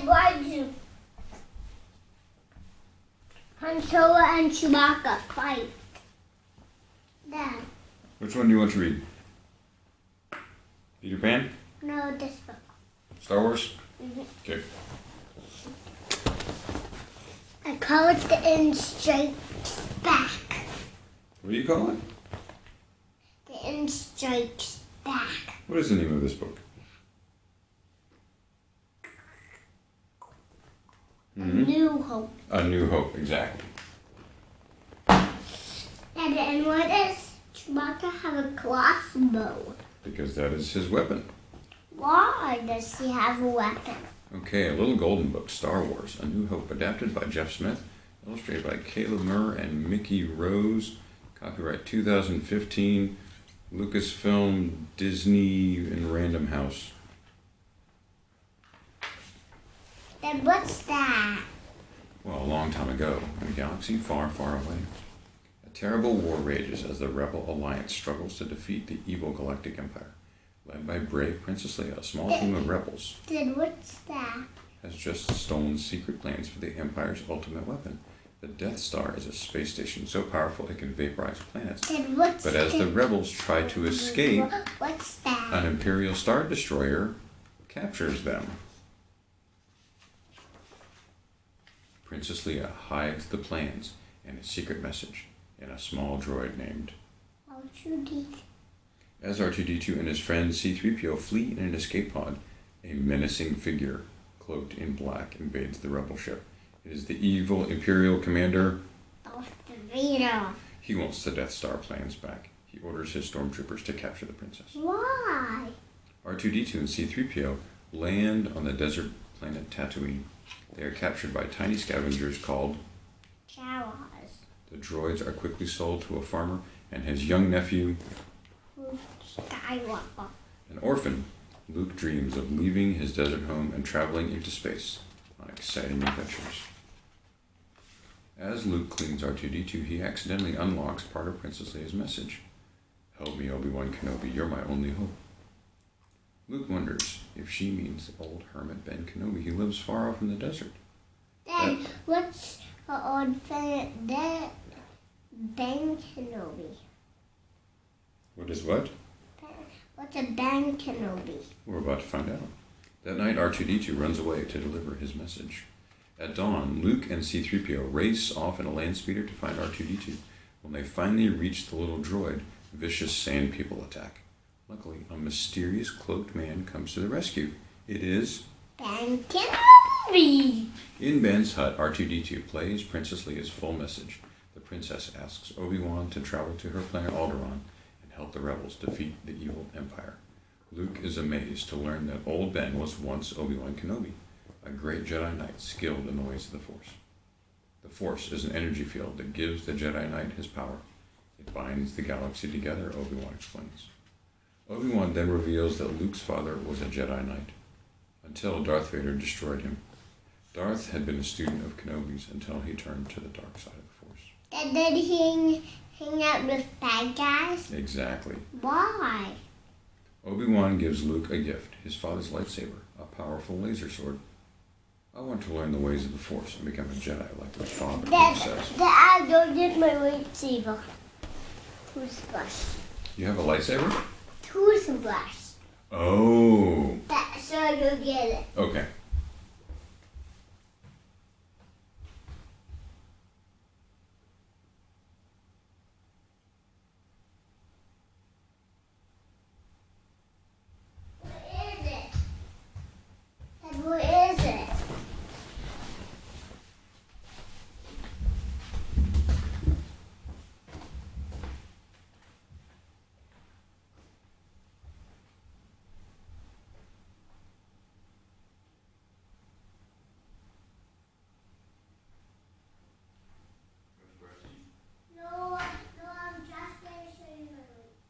Dad, why do Han Solo and Chewbacca fight? Dad. Which one do you want to read? Peter Pan? No, this book. Star Wars? Mm-hmm. Okay. I call it The End Strikes Back. What do you call it? The End Strikes Back. What is the name of this book? A New Hope. A New Hope, exactly. And what does Chewbacca have a crossbow? Because that is his weapon. Why does he have a weapon? Okay, a little golden book, Star Wars, A New Hope, adapted by Jeff Smith, illustrated by Caleb Murr and Mickey Rose, copyright 2015, Lucasfilm, Disney, and Random House. Then what's that? Well, a long time ago, in a galaxy far, far away, a terrible war rages as the Rebel Alliance struggles to defeat the evil Galactic Empire. Led by brave Princess Leia, a small team of rebels Then what's that? has just stolen secret plans for the Empire's ultimate weapon. The Death Star is a space station so powerful it can vaporize planets. Then what's But as the rebels try to escape, What's that? an Imperial Star Destroyer captures them. Princess Leia hides the plans and a secret message in a small droid named R2D2. As R2-D2 and his friend C-3PO flee in an escape pod, a menacing figure cloaked in black invades the rebel ship. It is the evil Imperial commander. Darth Vader. He wants the Death Star plans back. He orders his stormtroopers to capture the princess. Why? R2-D2 and C-3PO land on the desert planet Tatooine. They are captured by tiny scavengers called Jawas. The droids are quickly sold to a farmer and his young nephew, Skywalker. an orphan. Luke dreams of leaving his desert home and traveling into space on exciting adventures. As Luke cleans R2-D2, he accidentally unlocks part of Princess Leia's message. Help me, Obi-Wan Kenobi, you're my only hope. Luke wonders if she means the old hermit Ben Kenobi who lives far off in the desert. Then what's the old friend that Ben Kenobi? What is what? What's a Ben Kenobi? We're about to find out. That night, R2-D2 runs away to deliver his message. At dawn, Luke and C-3PO race off in a land speeder to find R2-D2. When they finally reach the little droid, vicious sand people attack. Luckily, a mysterious cloaked man comes to the rescue. It is Ben Kenobi! In Ben's hut, R2-D2 plays Princess Leia's full message. The princess asks Obi-Wan to travel to her planet Alderaan and help the rebels defeat the evil Empire. Luke is amazed to learn that old Ben was once Obi-Wan Kenobi, a great Jedi Knight skilled in the ways of the Force. The Force is an energy field that gives the Jedi Knight his power. It binds the galaxy together, Obi-Wan explains. Obi-Wan then reveals that Luke's father was a Jedi Knight, until Darth Vader destroyed him. Darth had been a student of Kenobi's until he turned to the dark side of the Force. And then he hang out with bad guys? Exactly. Why? Obi-Wan gives Luke a gift, his father's lightsaber, a powerful laser sword. I want to learn the ways of the Force and become a Jedi like my father, Luke says. Dad, go get my lightsaber. Toothbrush. You have a lightsaber? Toothbrush. Oh. So I go get it. Okay. What is it? Dad, what is it? No, I'm just going to show you my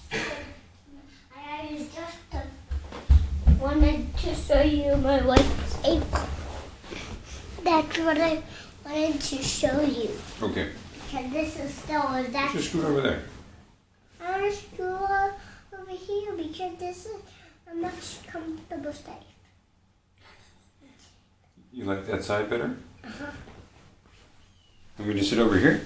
lightsaber. I just wanted to show you my lightsaber. That's what I wanted to show you. Okay. Because this is still that. Just scoot over there. I want to screw over here because this is a much comfortable safe. You like that side better? Uh-huh. Want me to sit over here?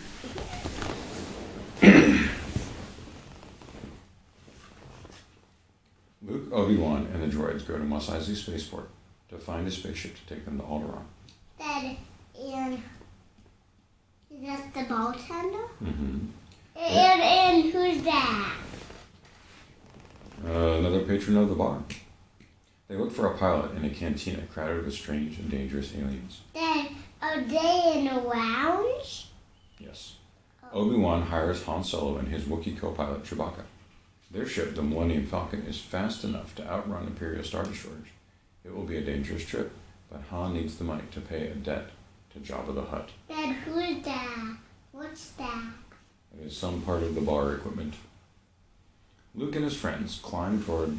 Luke, Obi-Wan, and the droids go to Mos Eisley Spaceport to find a spaceship to take them to Alderaan. Dad, and is that the bartender? Mm-hmm. And who's that? Another patron of the bar. They look for a pilot in a cantina crowded with strange and dangerous aliens. Dad, are they in a lounge? Yes. Obi-Wan hires Han Solo and his Wookiee co-pilot Chewbacca. Their ship, the Millennium Falcon, is fast enough to outrun Imperial Star Destroyers. It will be a dangerous trip, but Han needs the money to pay a debt to Jabba the Hutt. Dad, who's that? What's that? It is some part of the bar equipment. Luke and his friends climb aboard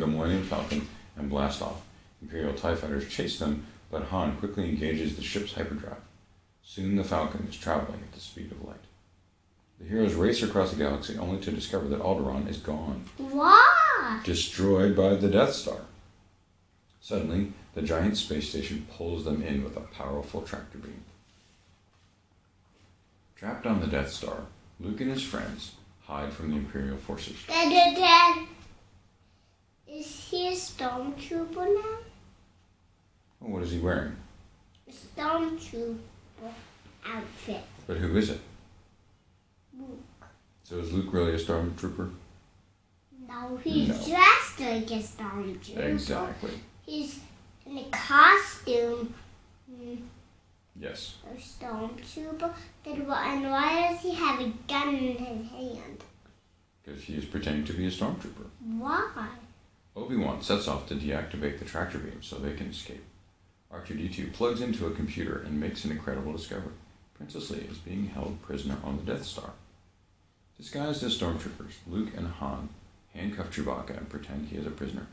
the Millennium Falcon and blast off. Imperial TIE fighters chase them, but Han quickly engages the ship's hyperdrive. Soon the Falcon is traveling at the speed of light. The heroes race across the galaxy only to discover that Alderaan is gone. What? Destroyed by the Death Star. Suddenly, the giant space station pulls them in with a powerful tractor beam. Trapped on the Death Star, Luke and his friends hide from the Imperial forces. Dad, is he a stormtrooper now? Oh, what is he wearing? A stormtrooper outfit. But who is it? Luke. So is Luke really a stormtrooper? No, he's No. dressed like a stormtrooper. Exactly. He's in a costume. Yes. A stormtrooper. And why does he have a gun in his hand? Because he is pretending to be a stormtrooper. Why? Obi-Wan sets off to deactivate the tractor beam so they can escape. R2-D2 plugs into a computer and makes an incredible discovery. Princess Leia is being held prisoner on the Death Star. Disguised as stormtroopers, Luke and Han handcuff Chewbacca and pretend he is a prisoner.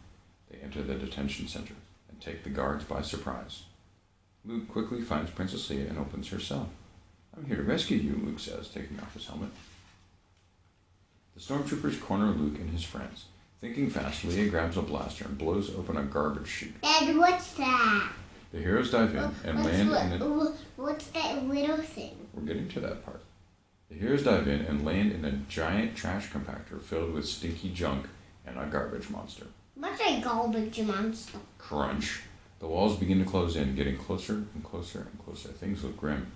They enter the detention center and take the guards by surprise. Luke quickly finds Princess Leia and opens her cell. "I'm here to rescue you," Luke says, taking off his helmet. The stormtroopers corner Luke and his friends. Thinking fast, Leia grabs a blaster and blows open a garbage chute. Dad, what's that? The heroes dive in and land in a... What's that little thing? We're getting to that part. The heroes dive in and land in a giant trash compactor filled with stinky junk and a garbage monster. What's a garbage monster? Crunch. The walls begin to close in, getting closer and closer and closer. Things look grim.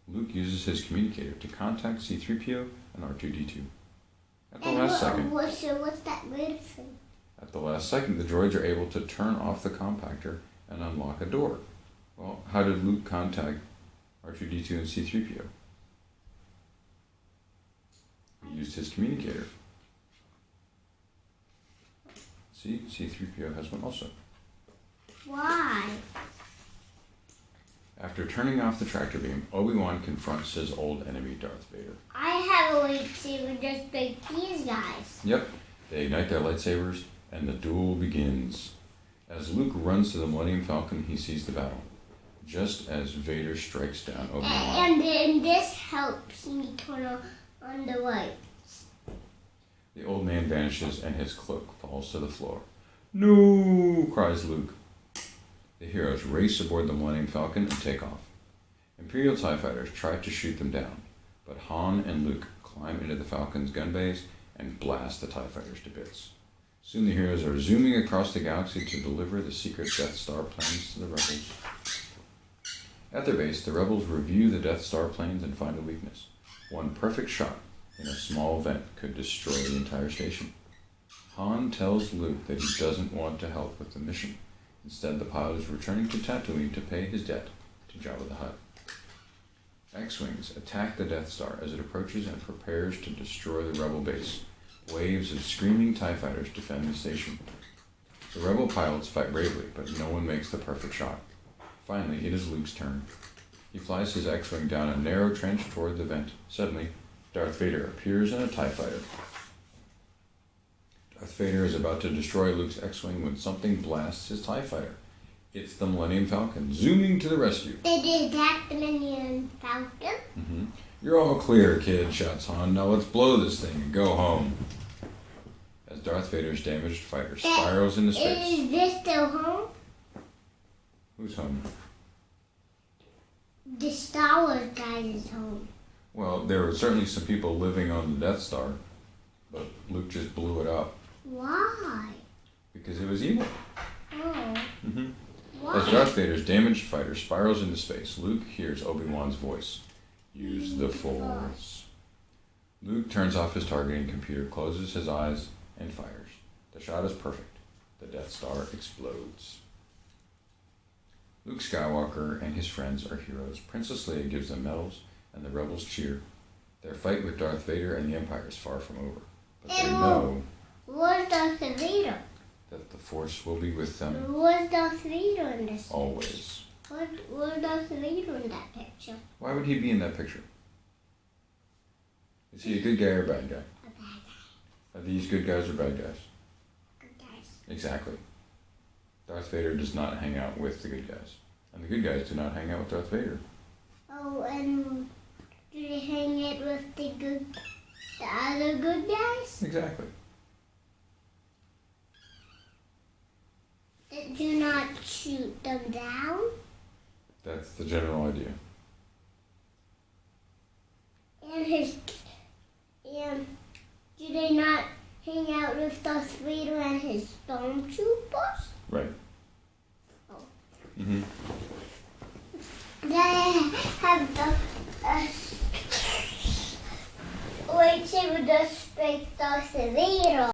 Luke uses his communicator to contact C-3PO and R2-D2. At the last second, what's that little thing? At the last second, the droids are able to turn off the compactor and unlock a door. Well, how did Luke contact R2-D2 and C-3PO? He used his communicator. See, C-3PO has one also. Why? After turning off the tractor beam, Obi-Wan confronts his old enemy, Darth Vader. I have a lightsaber just like these guys. Yep, they ignite their lightsabers, and the duel begins. As Luke runs to the Millennium Falcon, he sees the battle. Just as Vader strikes down Obi-Wan. And then this helps me turn on the lights. The old man vanishes, and his cloak falls to the floor. "No!" cries Luke. The heroes race aboard the Millennium Falcon and take off. Imperial TIE fighters try to shoot them down, but Han and Luke climb into the Falcon's gun bays and blast the TIE fighters to bits. Soon the heroes are zooming across the galaxy to deliver the secret Death Star planes to the rebels. At their base, the rebels review the Death Star planes and find a weakness. One perfect shot in a small vent could destroy the entire station. Han tells Luke that he doesn't want to help with the mission. Instead, the pilot is returning to Tatooine to pay his debt to Jabba the Hutt. X-Wings attack the Death Star as it approaches and prepares to destroy the rebel base. Waves of screaming TIE fighters defend the station. The rebel pilots fight bravely, but no one makes the perfect shot. Finally, it is Luke's turn. He flies his X-Wing down a narrow trench toward the vent. Suddenly, Darth Vader appears in a TIE fighter. Darth Vader is about to destroy Luke's X-Wing when something blasts his TIE fighter. It's the Millennium Falcon, zooming to the rescue. Is that the Millennium Falcon? Mm-hmm. "You're all clear, kid," shouts Han. "Now let's blow this thing and go home." As Darth Vader's damaged fighter spirals into space. Is this still home? Who's home? The Star Wars guy is home. Well, there were certainly some people living on the Death Star, but Luke just blew it up. Why? Because it was evil. Oh. Mm-hmm. Why? As Darth Vader's damaged fighter spirals into space, Luke hears Obi-Wan's voice. Use the Force. Luke turns off his targeting computer, closes his eyes, and fires. The shot is perfect. The Death Star explodes. Luke Skywalker and his friends are heroes. Princess Leia gives them medals, and the rebels cheer. Their fight with Darth Vader and the Empire is far from over. But they know Where's Darth Vader? that the Force will be with them Where's Darth Vader in this? always. Where's Darth Vader in that picture? Why would he be in that picture? Is he a good guy or a bad guy? A bad guy. Are these good guys or bad guys? Good guys. Exactly. Darth Vader does not hang out with the good guys. And the good guys do not hang out with Darth Vader. Oh, and do they hang it with the other good guys? Exactly. Do not shoot them down. That's the general idea. And do they not hang out with Darth Vader and his stormtroopers? Right. Oh. Mm-hmm. They have the lightsaber does break Darth Vader.